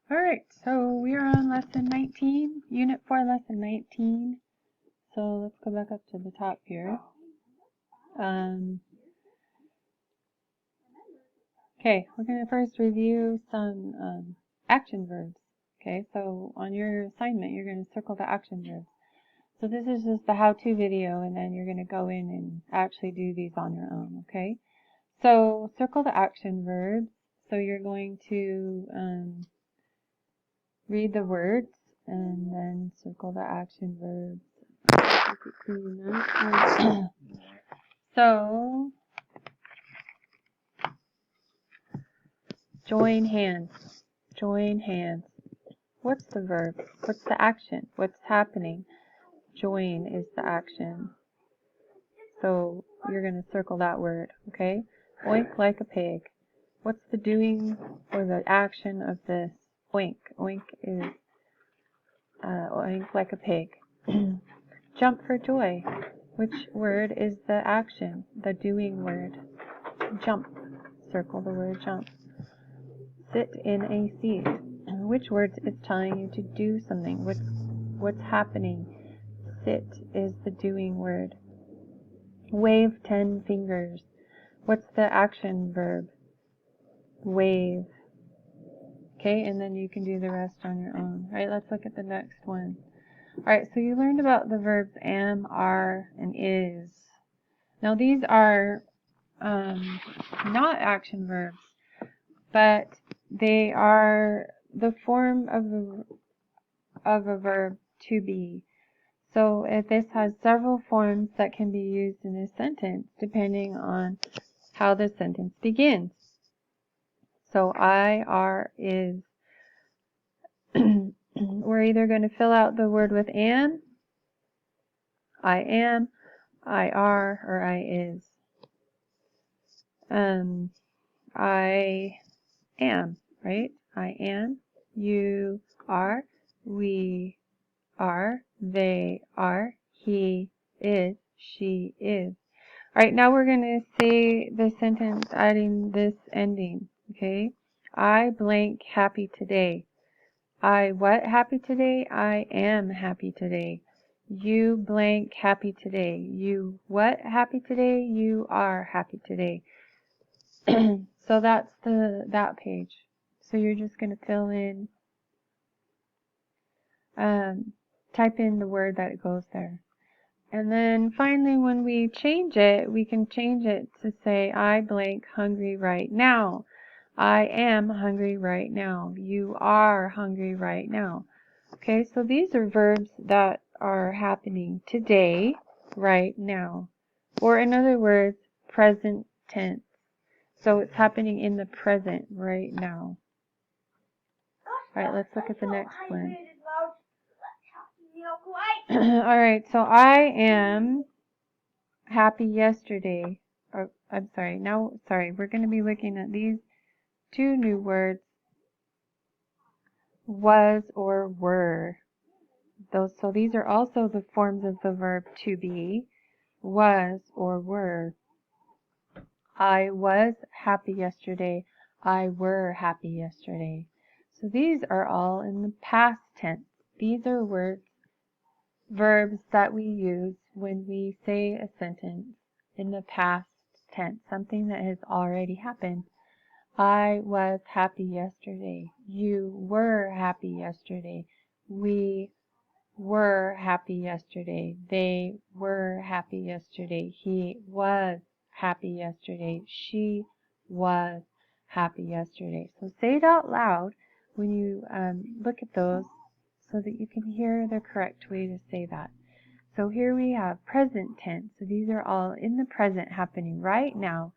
Alright, so we are on lesson 19, unit 4, lesson 19. So let's go back up to the top here. Okay, we're going to first review some action verbs. Okay, so on your assignment, you're going to circle the action verbs. So this is just the how-to video, and then you're going to go in and actually do these on your own, okay? So circle the action verbs. So you're going to read the words and then circle the action verbs. So, join hands. Join hands. What's the verb? What's the action? What's happening? Join is the action. So you're going to circle that word, okay? Oink like a pig. What's the doing or the action of this? Oink. Oink is oink like a pig. Jump for joy. Which word is the action? The doing word. Jump. Circle the word jump. Sit in a seat. Which word is telling you to do something? What's happening? Sit is the doing word. Wave 10 fingers. What's the action verb? Wave. Okay, and then you can do the rest on your own. All right, let's look at the next one. Alright, so you learned about the verbs am, are, and is. Now these are not action verbs, but they are the form of a verb to be. So this has several forms that can be used in a sentence depending on how the sentence begins. So I, are, is. We're either going to fill out the word with am, I am, I are, or I is. I am, right? I am, you are, we are, they are, he is, she is. Alright, now we're going to say the sentence adding this ending, okay? I blank happy today. I what happy today? I am happy today. You blank happy today. You what happy today? You are happy today. So that's that page. So you're just going to fill in, type in the word that goes there. And then finally when we change it, we can change it to say I blank hungry right now. I am hungry right now. You are hungry right now. Okay, so these are verbs that are happening today, right now. Or in other words, present tense. So it's happening in the present right now. Alright, let's look at the next one. Alright, so I am happy yesterday. Or, I'm sorry, we're going to be looking at these two new words, was or were. So these are also the forms of the verb to be, was or were. I was happy yesterday. I were happy yesterday. So these are all in the past tense. These are verbs that we use when we say a sentence in the past tense, something that has already happened. I was happy yesterday. You were happy yesterday. We were happy yesterday. They were happy yesterday. He was happy yesterday. She was happy yesterday. So say it out loud when you look at those so that you can hear the correct way to say that. So here we have present tense. So these are all in the present, happening right now.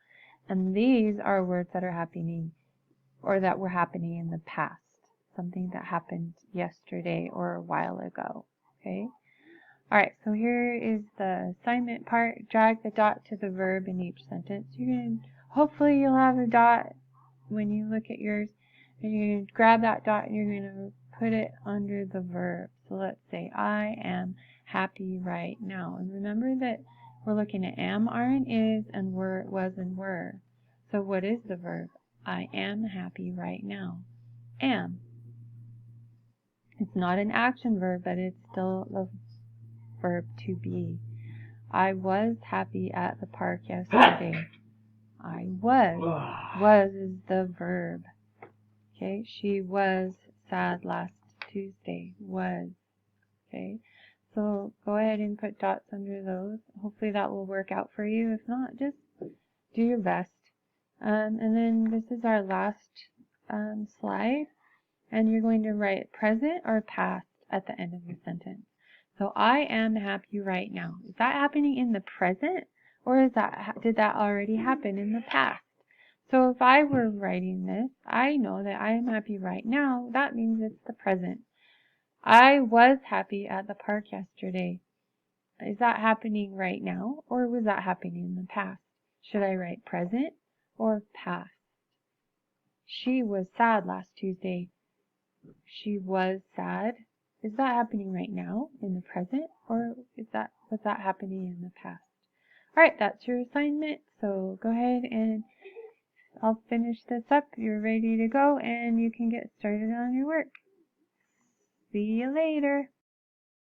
And these are words that are happening or that were happening in the past. Something that happened yesterday or a while ago. Okay? Alright, so here is the assignment part. Drag the dot to the verb in each sentence. Hopefully you'll have a dot when you look at yours. And you're going to grab that dot and you're going to put it under the verb. So let's say, I am happy right now. And remember that we're looking at am, are, and is, and were, was, and were. So what is the verb? I am happy right now. Am. It's not an action verb, but it's still the verb to be. I was happy at the park yesterday. I was. Was is the verb. Okay, she was sad last Tuesday. Was. Okay, so go ahead and put dots under those. Hopefully that will work out for you. If not, just do your best. And then this is our last slide. And you're going to write present or past at the end of your sentence. So I am happy right now. Is that happening in the present, or did that already happen in the past? So if I were writing this, I know that I am happy right now. That means it's the present. I was happy at the park yesterday. Is that happening right now, or was that happening in the past? Should I write present or past? She was sad last Tuesday. She was sad. Is that happening right now in the present, or was that happening in the past? All right, that's your assignment. So go ahead and I'll finish this up. You're ready to go and you can get started on your work. See you later.